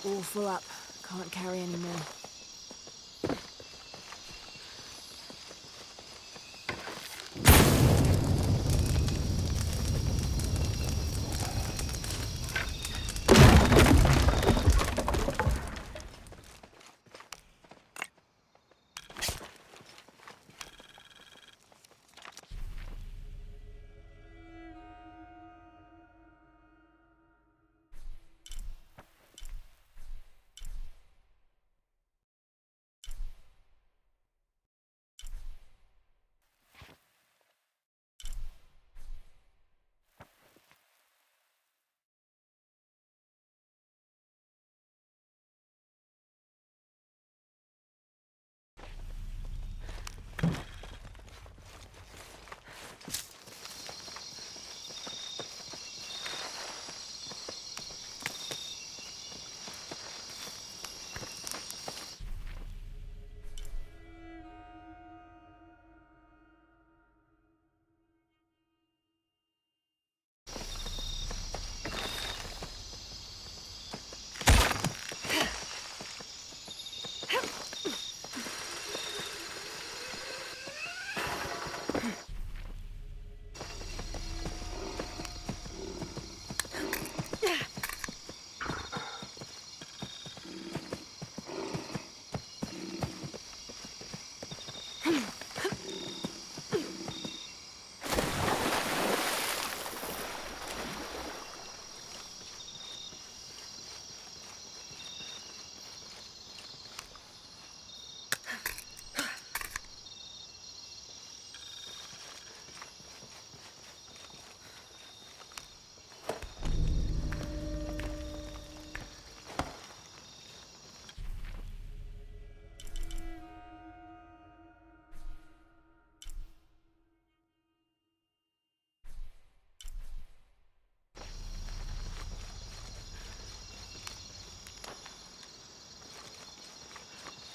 All full up. Can't carry any more.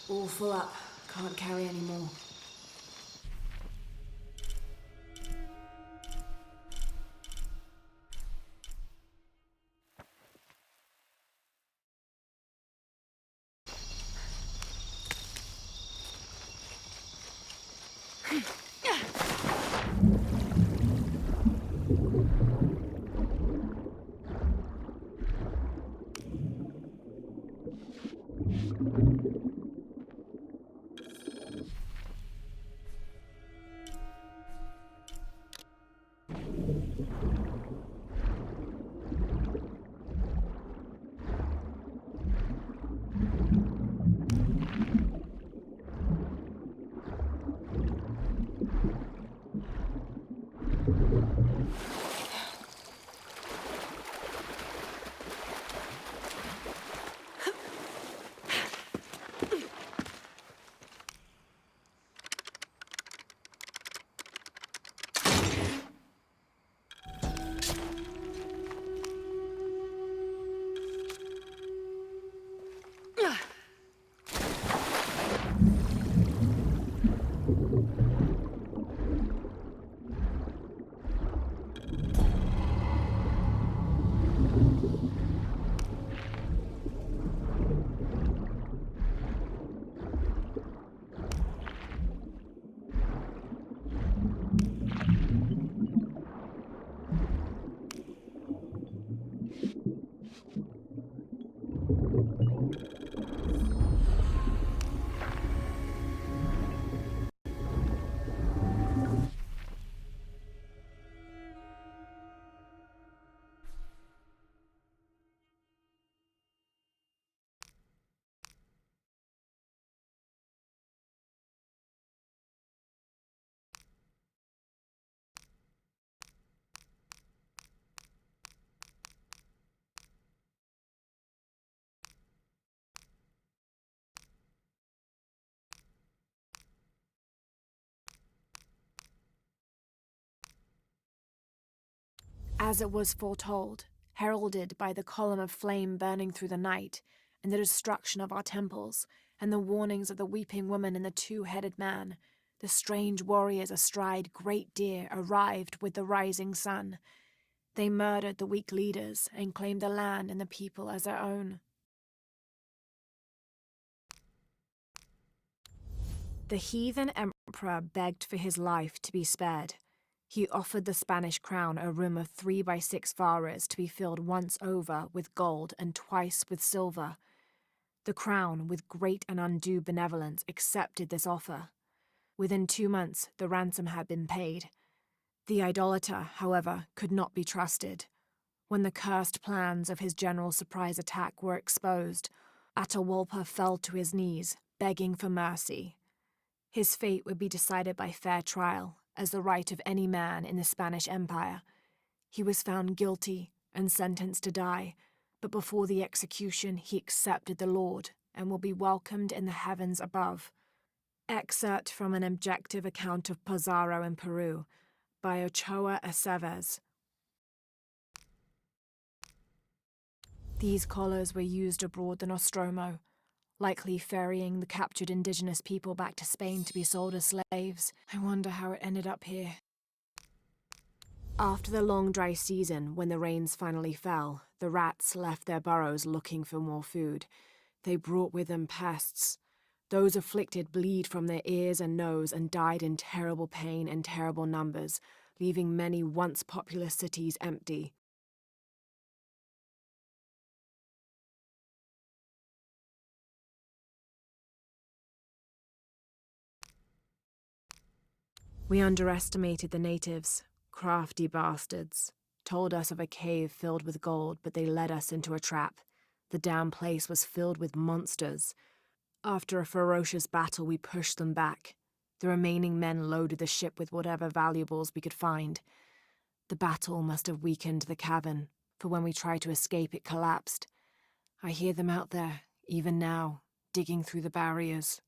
All full up. Can't carry any more. As it was foretold, heralded by the column of flame burning through the night, and the destruction of our temples, and the warnings of the weeping woman and the two-headed man, the strange warriors astride great deer arrived with the rising sun. They murdered the weak leaders and claimed the land and the people as their own. The heathen emperor begged for his life to be spared. He offered the Spanish crown a room of 3 by 6 varas to be filled once over with gold and twice with silver. The crown, with great and undue benevolence, accepted this offer. Within 2 months, the ransom had been paid. The idolater, however, could not be trusted. When the cursed plans of his general surprise attack were exposed, Atahualpa fell to his knees, begging for mercy. His fate would be decided by fair trial, as the right of any man in the Spanish Empire. He was found guilty and sentenced to die, but before the execution he accepted the Lord and will be welcomed in the heavens above. Excerpt from an objective account of Pizarro in Peru by Ochoa Aceves. These collars were used abroad the Nostromo, likely ferrying the captured indigenous people back to Spain to be sold as slaves. I wonder how it ended up here. After the long dry season, when the rains finally fell, the rats left their burrows looking for more food. They brought with them pests. Those afflicted bleed from their ears and nose and died in terrible pain and terrible numbers, leaving many once populous cities empty. We underestimated the natives. Crafty bastards. Told us of a cave filled with gold, but they led us into a trap. The damn place was filled with monsters. After a ferocious battle, we pushed them back. The remaining men loaded the ship with whatever valuables we could find. The battle must have weakened the cavern, for when we tried to escape, it collapsed. I hear them out there, even now, digging through the barriers.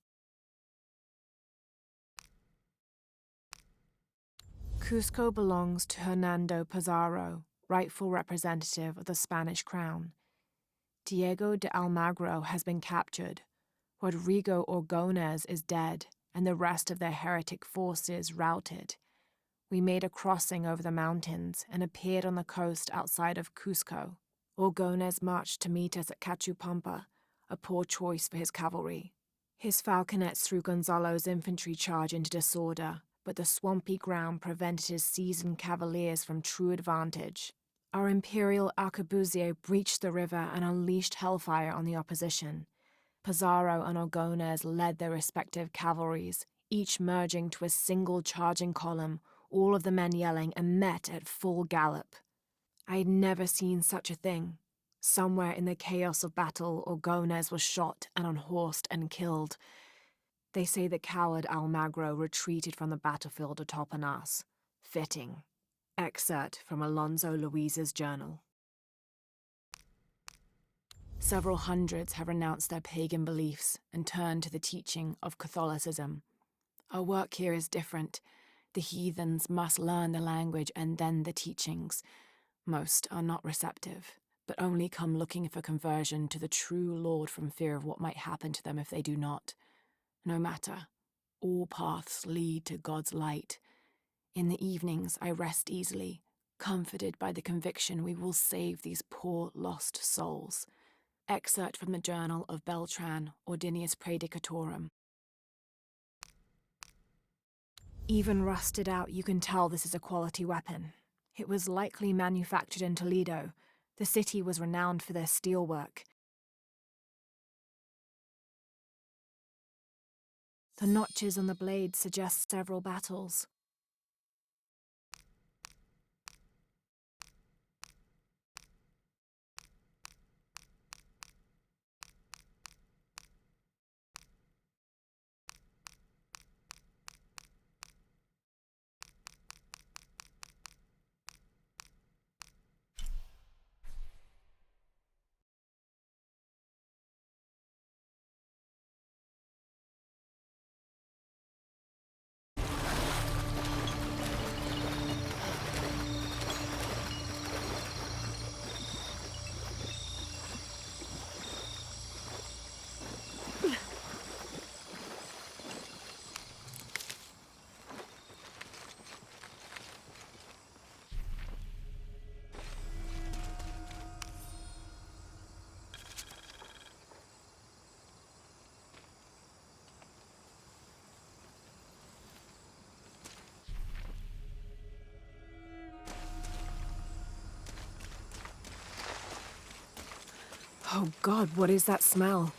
Cusco belongs to Hernando Pizarro, rightful representative of the Spanish crown. Diego de Almagro has been captured. Rodrigo Orgones is dead, and the rest of their heretic forces routed. We made a crossing over the mountains and appeared on the coast outside of Cusco. Orgones marched to meet us at Cachupampa, a poor choice for his cavalry. His falconets threw Gonzalo's infantry charge into disorder, but the swampy ground prevented his seasoned cavaliers from true advantage. Our imperial arquebusier breached the river and unleashed hellfire on the opposition. Pizarro and Orgones led their respective cavalries, each merging to a single charging column, all of the men yelling, and met at full gallop. I had never seen such a thing. Somewhere in the chaos of battle, Orgones was shot and unhorsed and killed. They say the coward Almagro retreated from the battlefield atop an ass. Fitting. Excerpt from Alonso Luis's journal. Several hundreds have renounced their pagan beliefs and turned to the teaching of Catholicism. Our work here is different. The heathens must learn the language and then the teachings. Most are not receptive, but only come looking for conversion to the true Lord from fear of what might happen to them if they do not. No matter. All paths lead to God's light. In the evenings, I rest easily, comforted by the conviction we will save these poor, lost souls. Excerpt from the journal of Beltran, Ordinius Praedicatorum. Even rusted out, you can tell this is a quality weapon. It was likely manufactured in Toledo. The city was renowned for their steelwork. The notches on the blade suggest several battles. Oh God, what is that smell?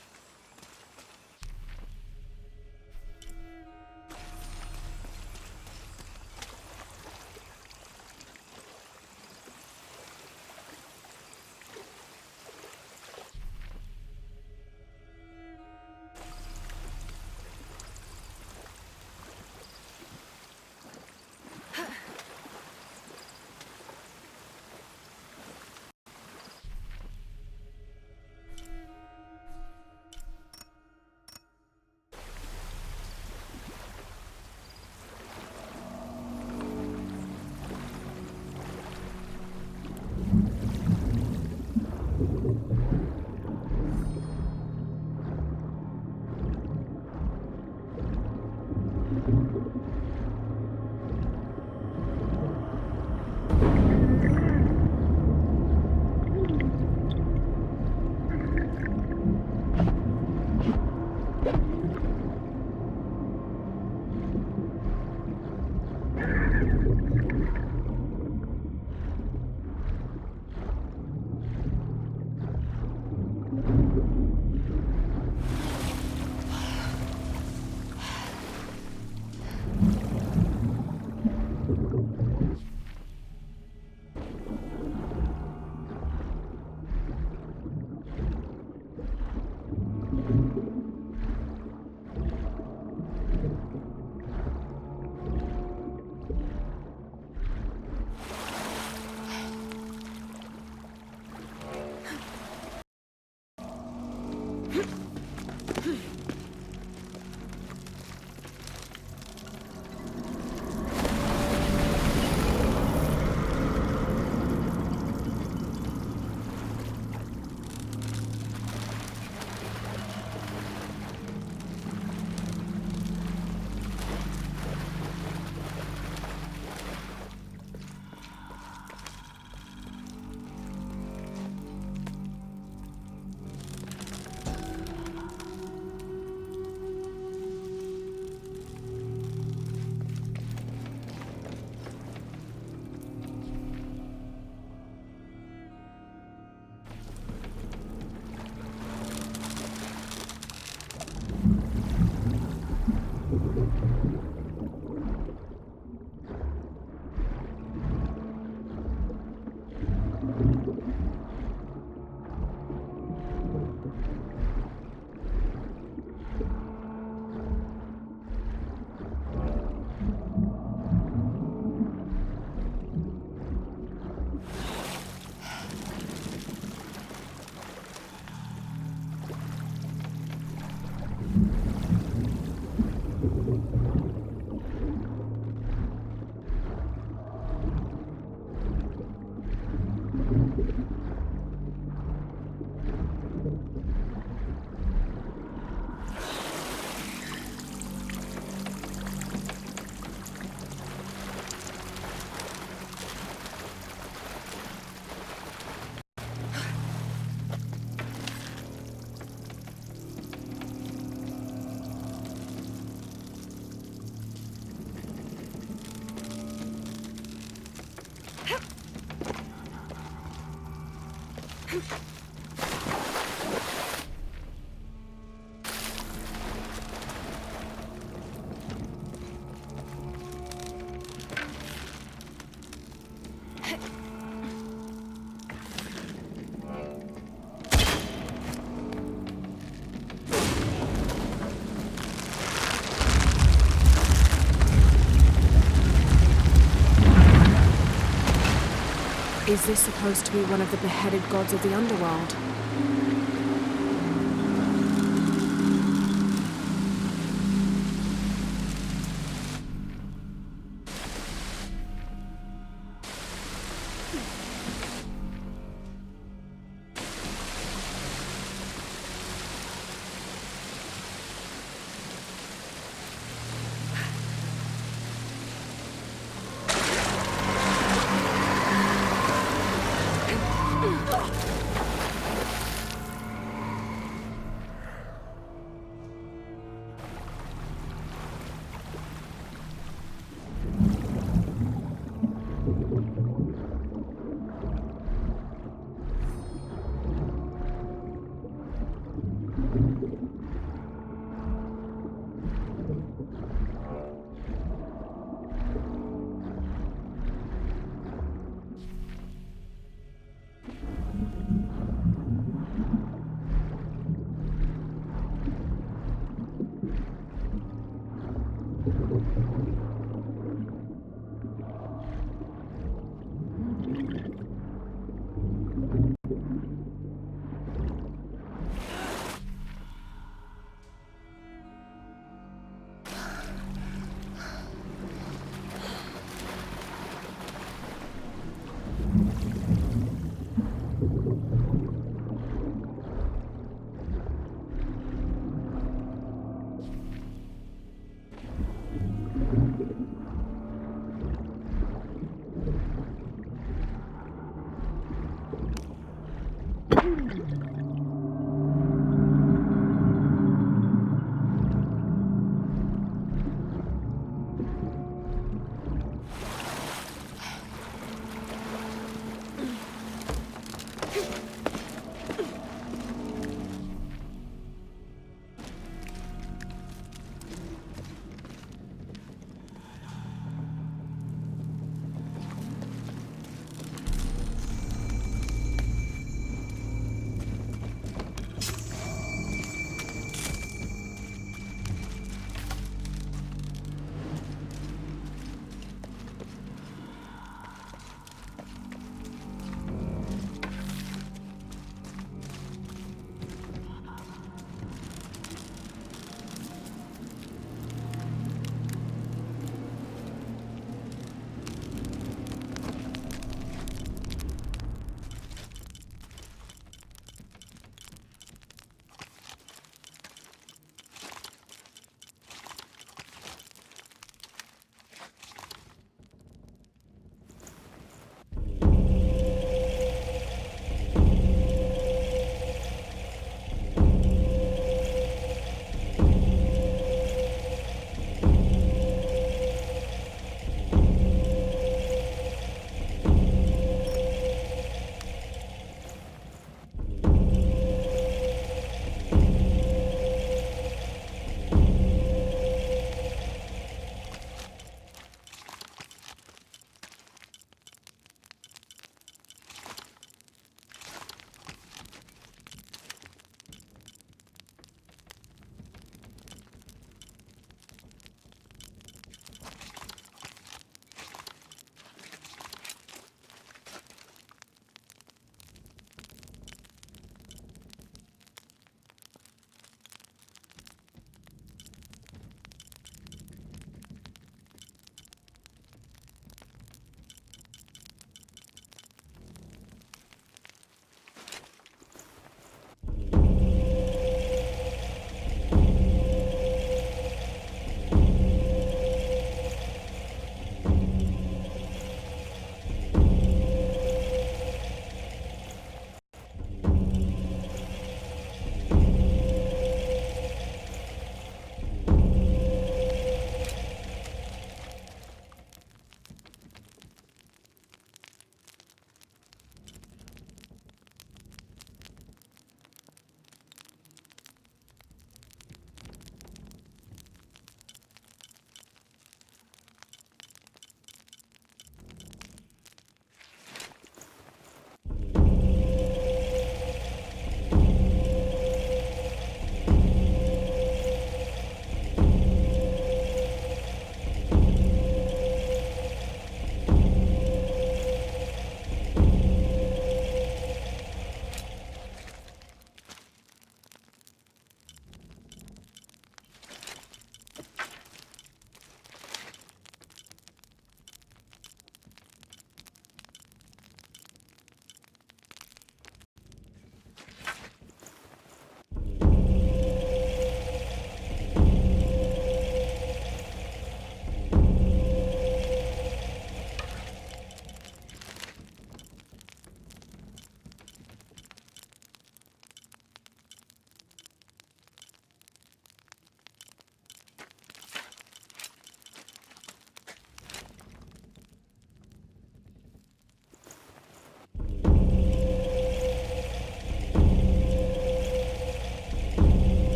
Is this supposed to be one of the beheaded gods of the underworld?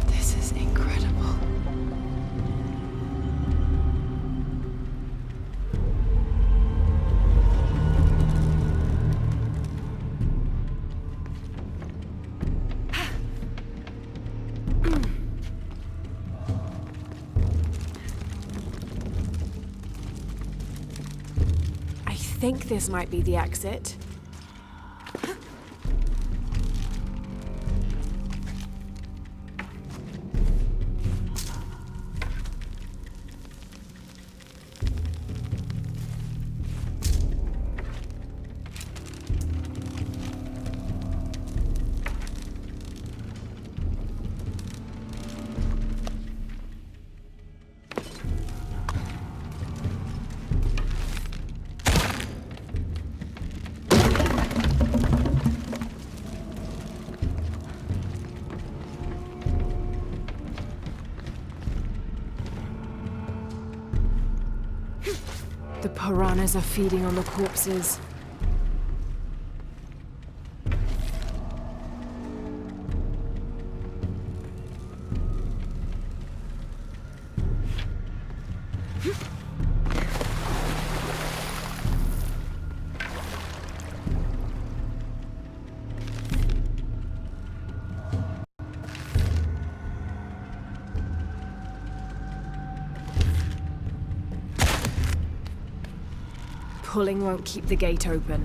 This is incredible. I think this might be the exit. The piranhas are feeding on the corpses. Pulling won't keep the gate open.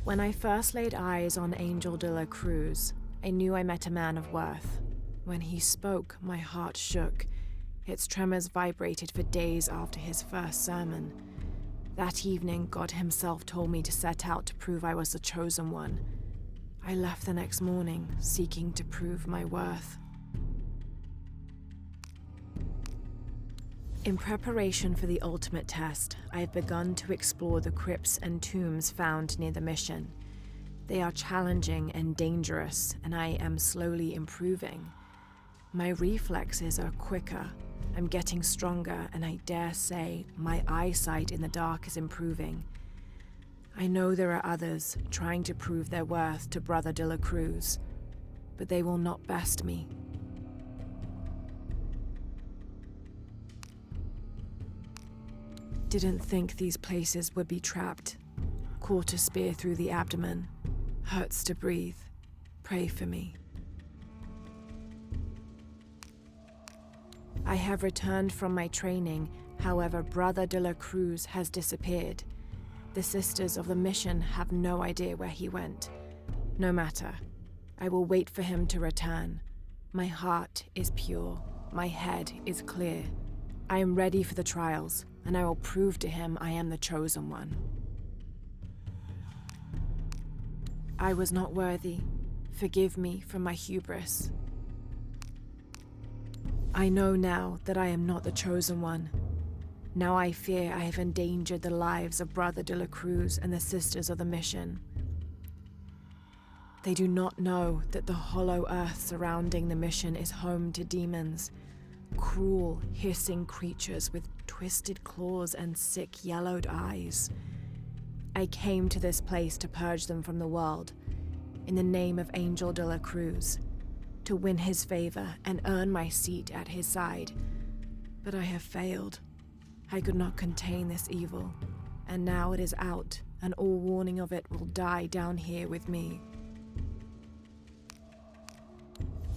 When I first laid eyes on Angel de la Cruz, I knew I met a man of worth. When he spoke, my heart shook. Its tremors vibrated for days after his first sermon. That evening, God himself told me to set out to prove I was the chosen one. I left the next morning, seeking to prove my worth. In preparation for the ultimate test, I have begun to explore the crypts and tombs found near the mission. They are challenging and dangerous, and I am slowly improving. My reflexes are quicker, I'm getting stronger, and I dare say my eyesight in the dark is improving. I know there are others trying to prove their worth to Brother de la Cruz, but they will not best me. Didn't think these places would be trapped. Caught a spear through the abdomen. Hurts to breathe. Pray for me. I have returned from my training, however, Brother de la Cruz has disappeared. The sisters of the mission have no idea where he went. No matter. I will wait for him to return. My heart is pure. My head is clear. I am ready for the trials, and I will prove to him I am the chosen one. I was not worthy. Forgive me for my hubris. I know now that I am not the chosen one. Now I fear I have endangered the lives of Brother de la Cruz and the sisters of the mission. They do not know that the hollow earth surrounding the mission is home to demons, cruel, hissing creatures with twisted claws and sick, yellowed eyes. I came to this place to purge them from the world, in the name of Angel de la Cruz, to win his favor and earn my seat at his side. But I have failed. I could not contain this evil, and now it is out, and all warning of it will die down here with me.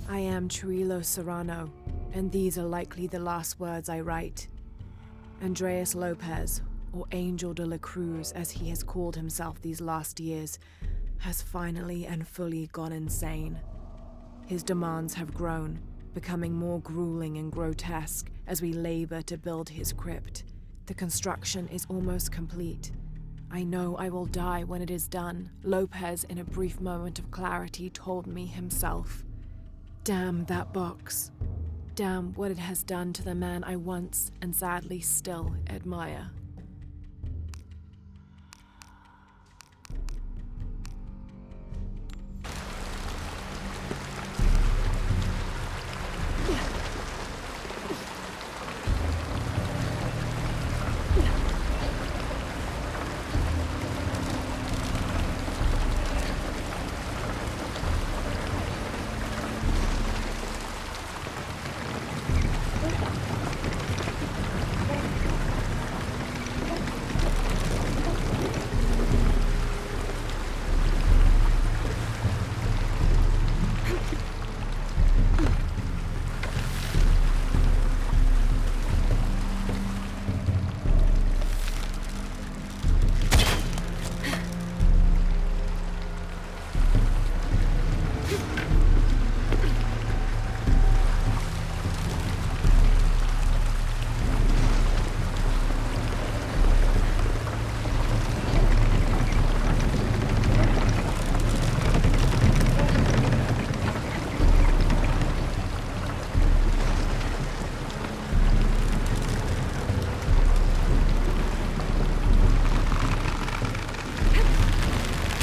I am Trujillo Serrano, and these are likely the last words I write. Andres Lopez, or Angel de la Cruz as he has called himself these last years, has finally and fully gone insane. His demands have grown, becoming more grueling and grotesque as we labor to build his crypt. The construction is almost complete. I know I will die when it is done, Lopez, in a brief moment of clarity, told me himself. Damn that box. Damn what it has done to the man I once, and sadly still, admire.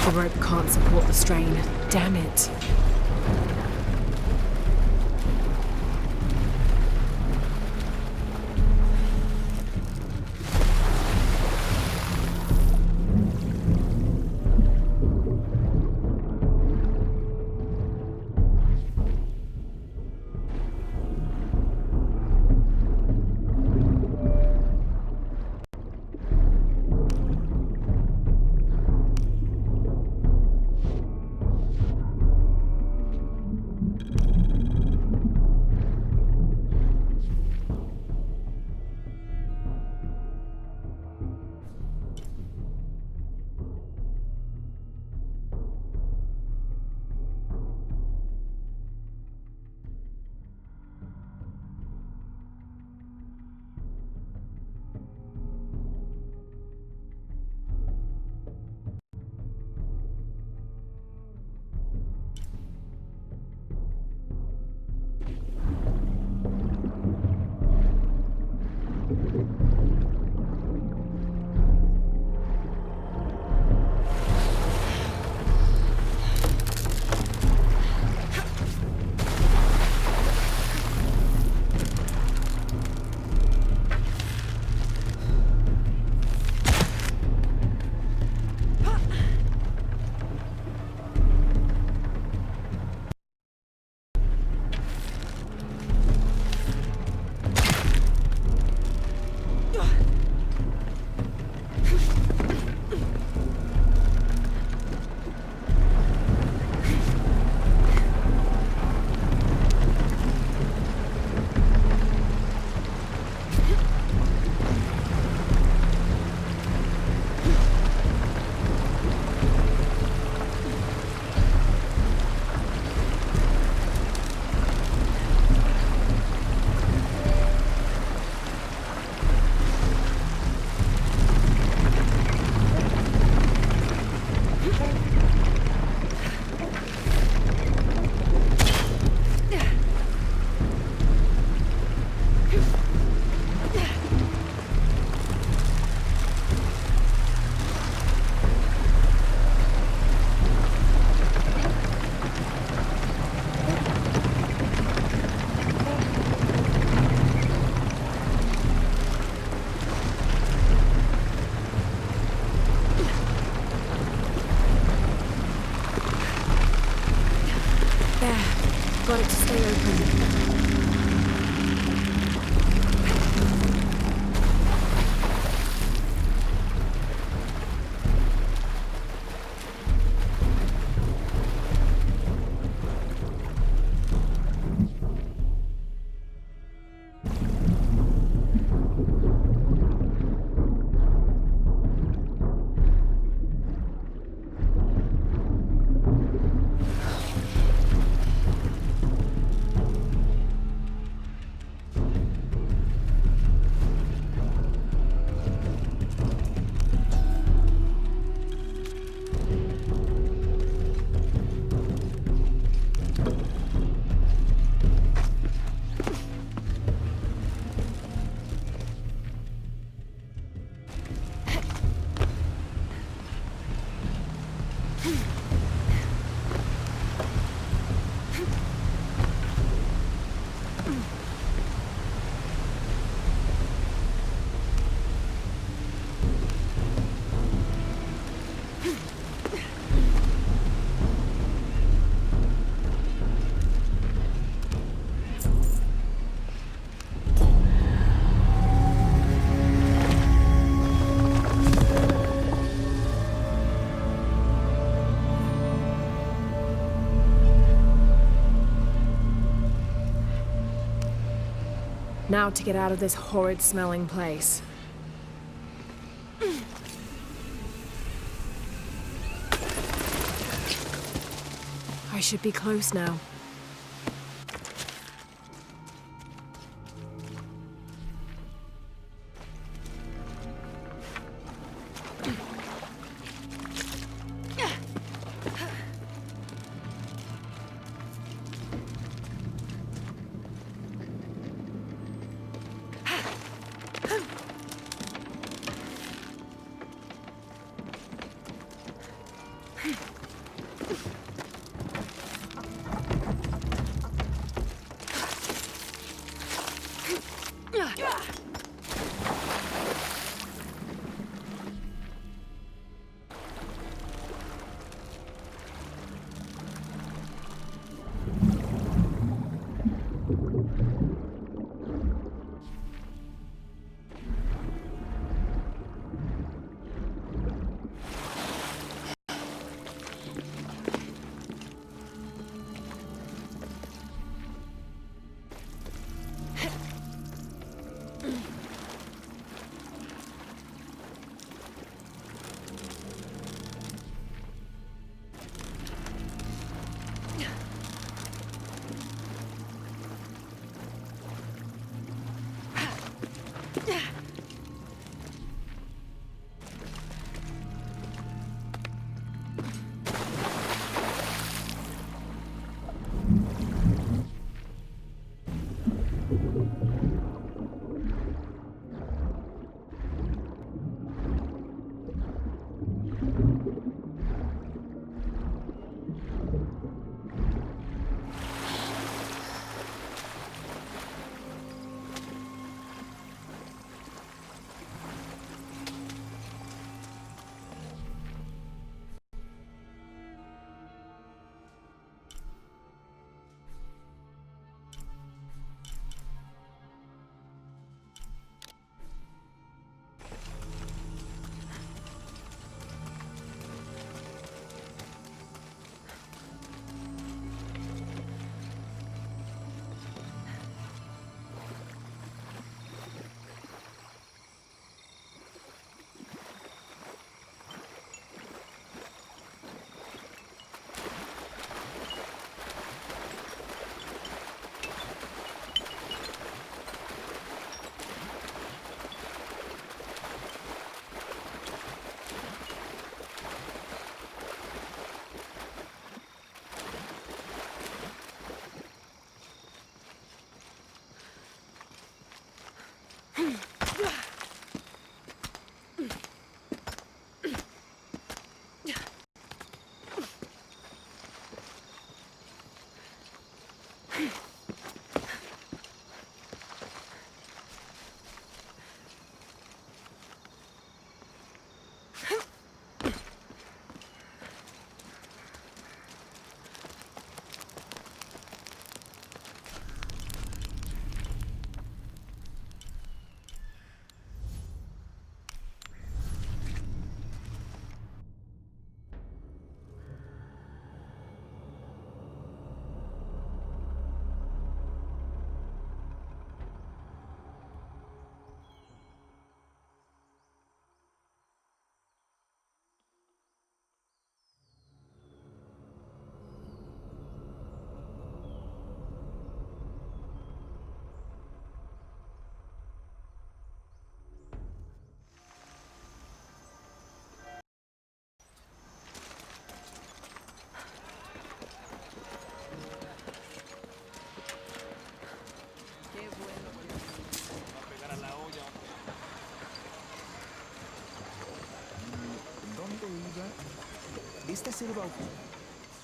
The rope can't support the strain. Damn it. There. Got it to stay open. Now to get out of this horrid-smelling place. I should be close now.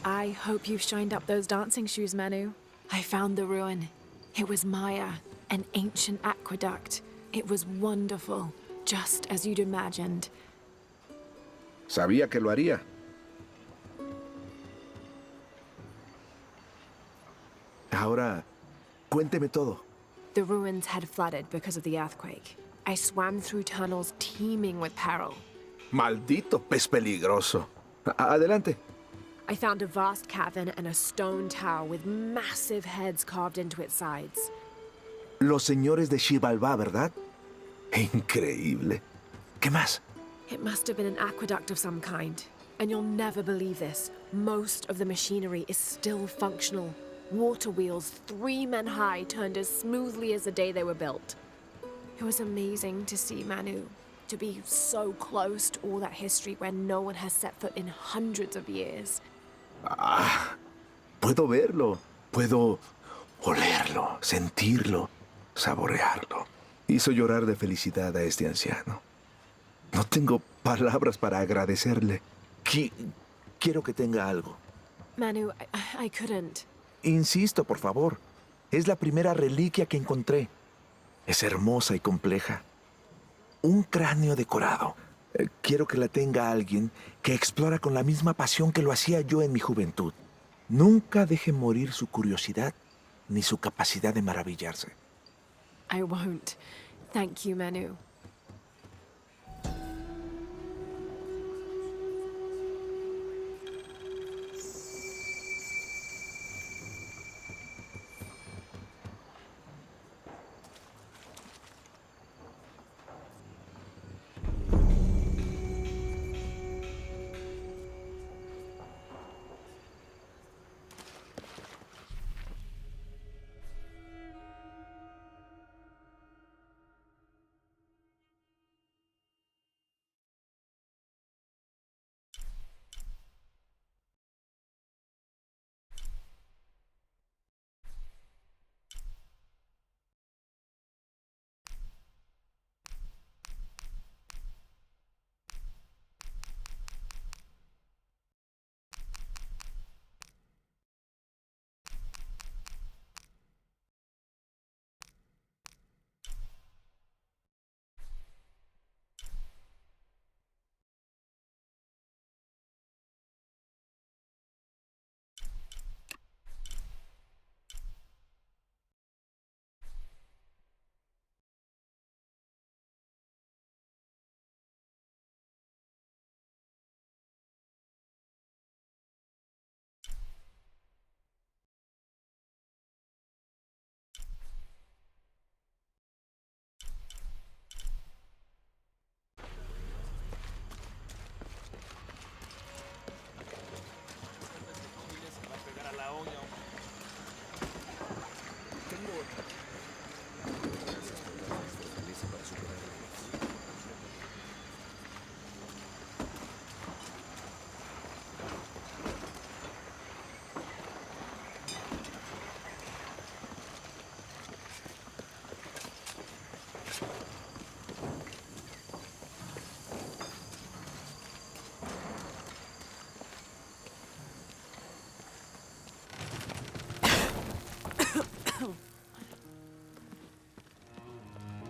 I hope you've shined up those dancing shoes, Manu. I found the ruin. It was Maya, an ancient aqueduct. It was wonderful, just as you'd imagined. Sabía que lo haría. Ahora, cuénteme todo. The ruins had flooded because of the earthquake. I swam through tunnels teeming with peril. Maldito pez peligroso. Adelante. I found a vast cavern and a stone tower with massive heads carved into its sides. Los señores de Xibalbá, ¿verdad? Increíble. ¿Qué más? It must have been an aqueduct of some kind. And you'll never believe this. Most of the machinery is still functional. Water wheels 3 men high turned as smoothly as the day they were built. It was amazing to see, Manu. To be so close to all that history where no one has set foot in hundreds of years. Ah, puedo verlo. Puedo olerlo, sentirlo, saborearlo. Hizo llorar de felicidad a este anciano. No tengo palabras para agradecerle. Quiero que tenga algo. Manu, I couldn't. Insisto, por favor. Es la primera reliquia que encontré. Es hermosa y compleja. Un cráneo decorado. Quiero que la tenga alguien que explora con la misma pasión que lo hacía yo en mi juventud. Nunca deje morir su curiosidad ni su capacidad de maravillarse. I won't. Thank you, Manu.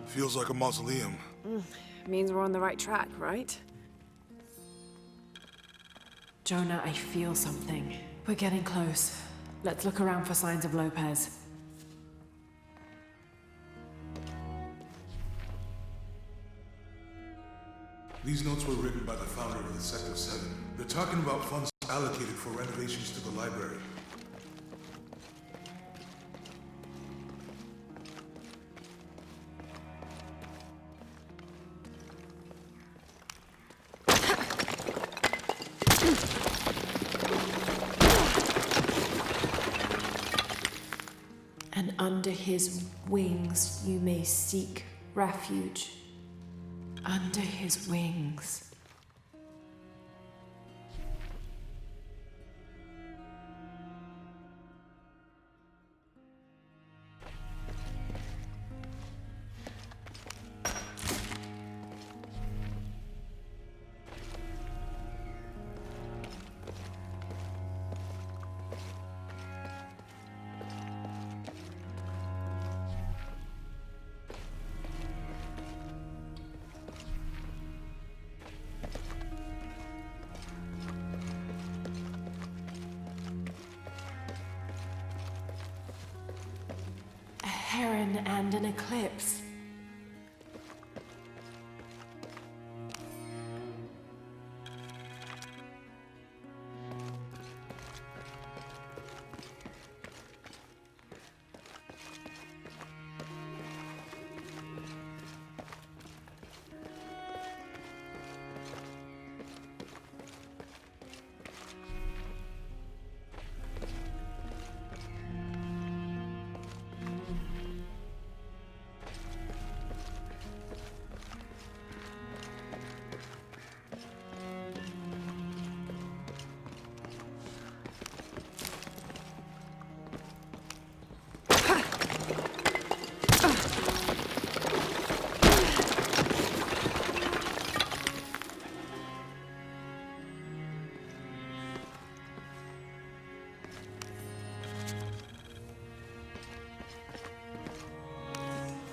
Feels like a mausoleum. Means we're on the right track, right? Jonah, I feel something. We're getting close. Let's look around for signs of Lopez. These notes were written by the founder of the Sector 7. They're talking about funds allocated for renovations to the library. And under his wings you may seek refuge. Under his wings. heron and an eclipse.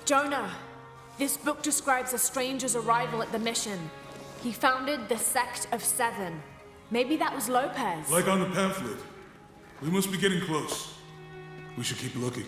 Jonah, this book describes a stranger's arrival at the mission. He founded the Sect of Seven. Maybe that was Lopez. Like on the pamphlet. We must be getting close. We should keep looking.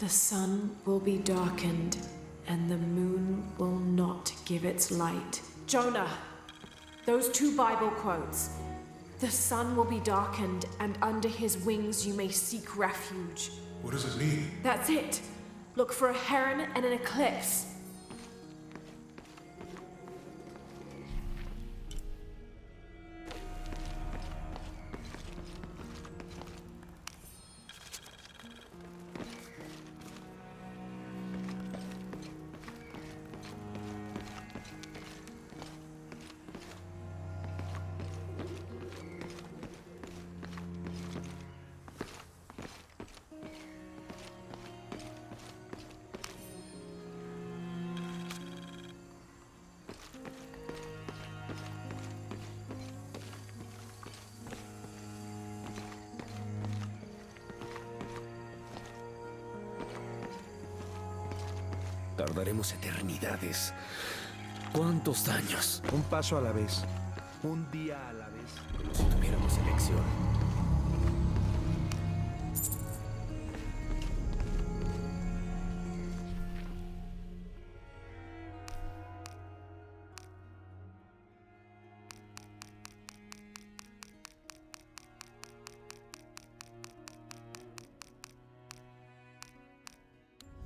The sun will be darkened, and the moon will not give its light. Jonah, those two Bible quotes. The sun will be darkened, and under his wings you may seek refuge. What does it mean? That's it. Look for a heron and an eclipse. Tardaremos eternidades. ¿Cuántos años? Un paso a la vez. Un día a la vez. Como si tuviéramos elección.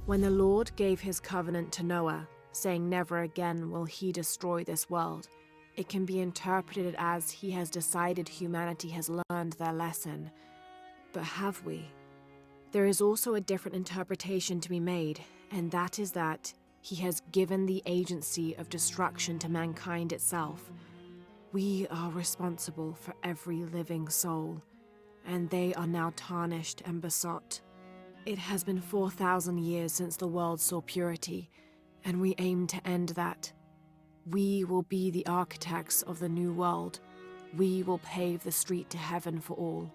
When the Lord gave his covenant to Noah, saying never again will he destroy this world, it can be interpreted as he has decided humanity has learned their lesson. But have we? There is also a different interpretation to be made, and that is that he has given the agency of destruction to mankind itself. We are responsible for every living soul, and they are now tarnished and besot. It has been 4,000 years since the world saw purity, and we aim to end that. We will be the architects of the new world. We will pave the street to heaven for all.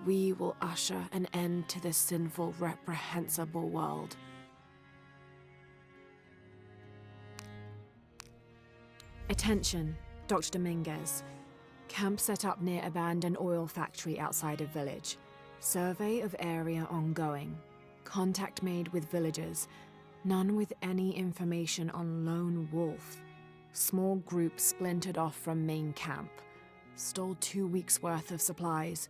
We will usher an end to this sinful, reprehensible world. Attention, Dr. Dominguez. Camp set up near abandoned oil factory outside of village. Survey of area ongoing. Contact made with villagers. None with any information on lone wolf. Small group splintered off from main camp. Stole 2 weeks' worth of supplies.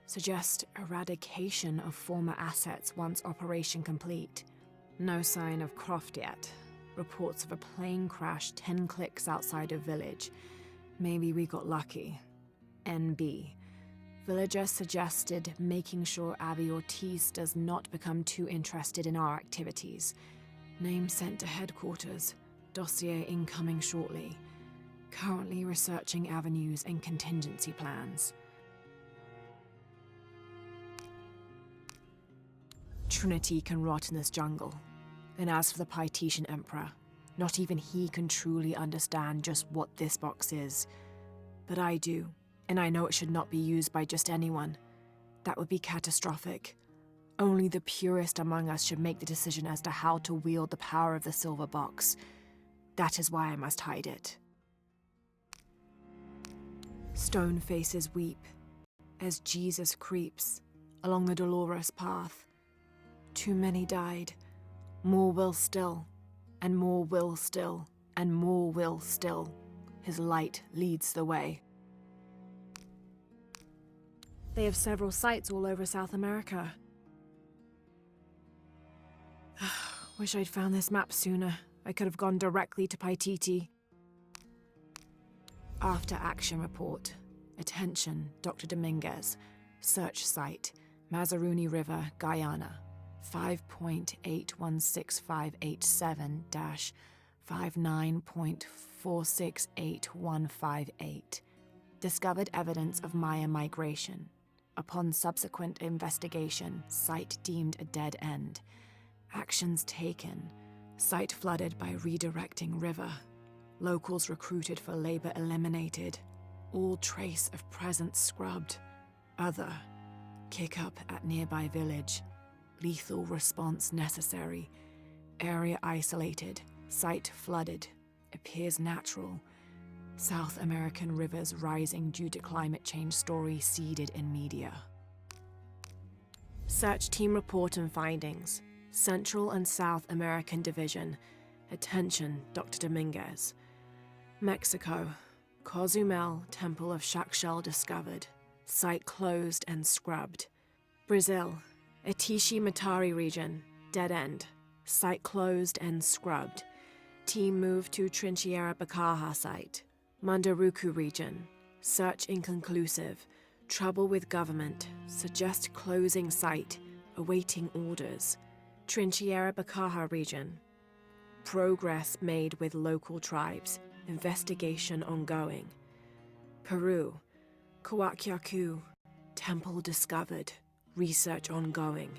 Suggest eradication of former assets once operation complete. No sign of Croft yet. Reports of a plane crash 10 clicks outside a village. Maybe we got lucky. NB. Villager suggested making sure Abby Ortiz does not become too interested in our activities. Name sent to headquarters. Dossier incoming shortly. Currently researching avenues and contingency plans. Trinity can rot in this jungle. And as for the Pytetian Emperor, not even he can truly understand just what this box is. But I do, and I know it should not be used by just anyone. That would be catastrophic. Only the purest among us should make the decision as to how to wield the power of the silver box. That is why I must hide it. Stone faces weep as Jesus creeps along the dolorous path. Too many died. More will still, and more will still, and more will still. His light leads the way. They have several sites all over South America. Wish I'd found this map sooner. I could have gone directly to Paititi. After action report. Attention, Dr. Dominguez. Search site, Mazaruni River, Guyana. 5.16587-59.468158. Discovered evidence of Maya migration. Upon subsequent investigation, site deemed a dead end. Actions taken. Site flooded by redirecting river. Locals recruited for labor eliminated. All trace of presence scrubbed. Other. Kick up at nearby village. Lethal response necessary. Area isolated. Site flooded. Appears natural. South American rivers rising due to climate change story seeded in media. Search team report and findings. Central and South American Division. Attention, Dr. Dominguez. Mexico. Cozumel, Temple of Shakshel discovered. Site closed and scrubbed. Brazil. Atishi Matari region. Dead end. Site closed and scrubbed. Team moved to Trincheira Bacaja site. Mandaruku region. Search inconclusive. Trouble with government. Suggest closing site. Awaiting orders. Trincheira Bacaja region. Progress made with local tribes. Investigation ongoing. Peru. Coaquiacu. Temple discovered. Research ongoing.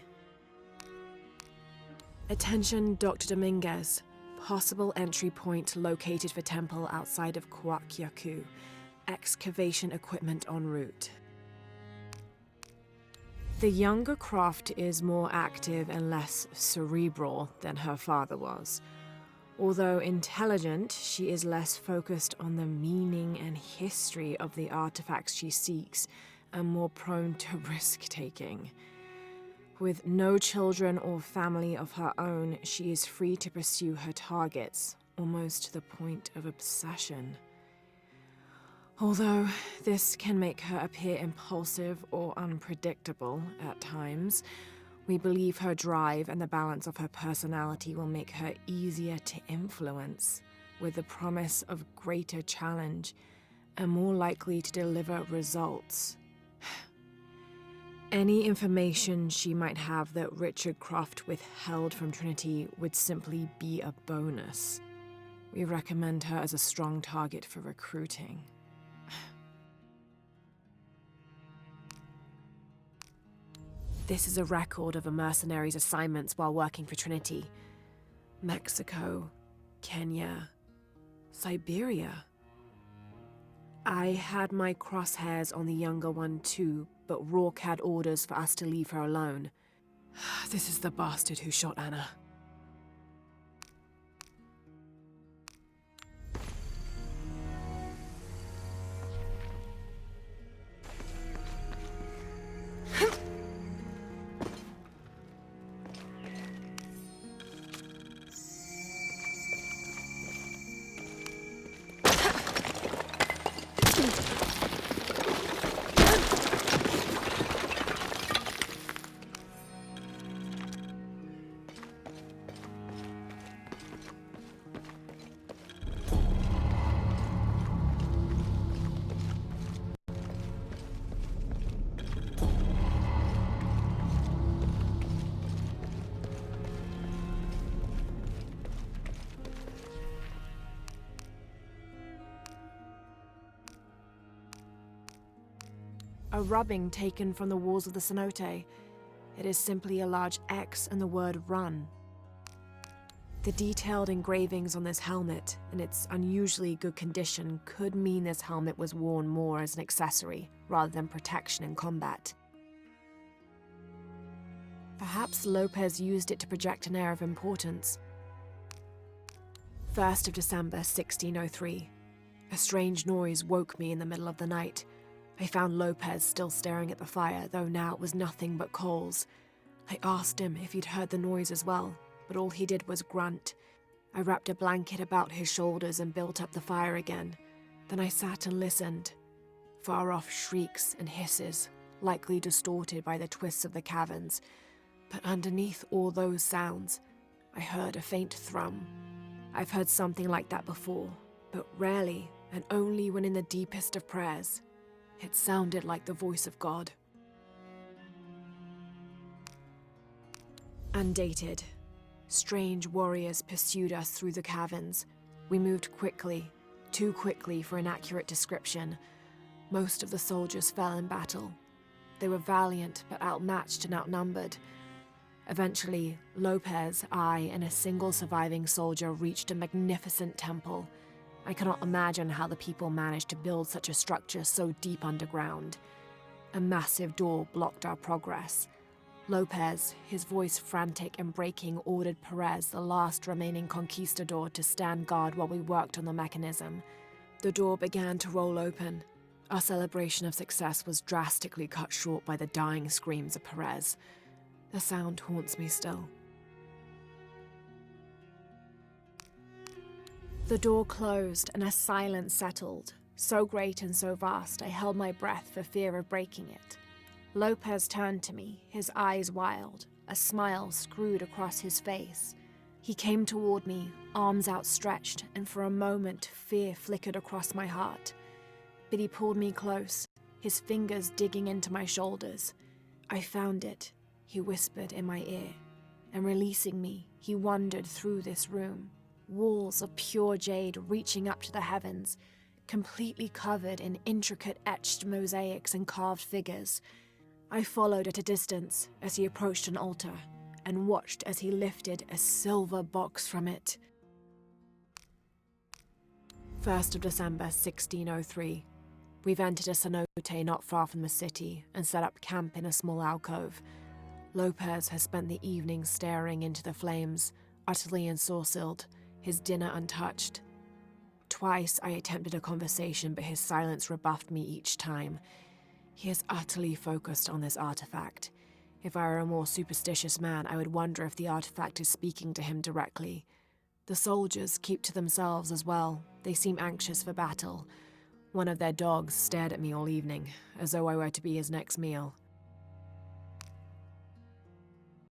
Attention, Dr. Dominguez. Possible entry point located for temple outside of Coaquiacu. Excavation equipment en route. The younger Croft is more active and less cerebral than her father was. Although intelligent, she is less focused on the meaning and history of the artifacts she seeks and more prone to risk-taking. With no children or family of her own, she is free to pursue her targets, almost to the point of obsession. Although this can make her appear impulsive or unpredictable at times, we believe her drive and the balance of her personality will make her easier to influence, with the promise of greater challenge and more likely to deliver results. Any information she might have that Richard Croft withheld from Trinity would simply be a bonus. We recommend her as a strong target for recruiting. This is a record of a mercenary's assignments while working for Trinity. Mexico, Kenya, Siberia. I had my crosshairs on the younger one too, but Rourke had orders for us to leave her alone. This is the bastard who shot Anna. a rubbing taken from the walls of the cenote. It is simply a large X and the word run. The detailed engravings on this helmet and its unusually good condition could mean this helmet was worn more as an accessory rather than protection in combat. Perhaps Lopez used it to project an air of importance. 1st of December, 1603. A strange noise woke me in the middle of the night. I found Lopez still staring at the fire, though now it was nothing but coals. I asked him if he'd heard the noise as well, but all he did was grunt. I wrapped a blanket about his shoulders and built up the fire again. Then I sat and listened. Far-off shrieks and hisses, likely distorted by the twists of the caverns. But underneath all those sounds, I heard a faint thrum. I've heard something like that before, but rarely, and only when in the deepest of prayers. It sounded like the voice of God. Undated. Strange warriors pursued us through the caverns. We moved quickly, too quickly for an accurate description. Most of the soldiers fell in battle. They were valiant, but outmatched and outnumbered. Eventually, Lopez, I, and a single surviving soldier reached a magnificent temple. I cannot imagine how the people managed to build such a structure so deep underground. A massive door blocked our progress. Lopez, his voice frantic and breaking, ordered Perez, the last remaining conquistador, to stand guard while we worked on the mechanism. The door began to roll open. Our celebration of success was drastically cut short by the dying screams of Perez. The sound haunts me still. The door closed and a silence settled, so great and so vast I held my breath for fear of breaking it. Lopez turned to me, his eyes wild, a smile screwed across his face. He came toward me, arms outstretched, and for a moment fear flickered across my heart. But he pulled me close, his fingers digging into my shoulders. I found it, he whispered in my ear, and releasing me, he wandered through this room. Walls of pure jade reaching up to the heavens, completely covered in intricate etched mosaics and carved figures. I followed at a distance as he approached an altar and watched as he lifted a silver box from it. 1st of December, 1603. We've entered a cenote not far from the city and set up camp in a small alcove. Lopez has spent the evening staring into the flames, utterly ensorcelled, his dinner untouched. Twice I attempted a conversation, but his silence rebuffed me each time. He is utterly focused on this artifact. If I were a more superstitious man, I would wonder if the artifact is speaking to him directly. The soldiers keep to themselves as well. They seem anxious for battle. One of their dogs stared at me all evening, as though I were to be his next meal.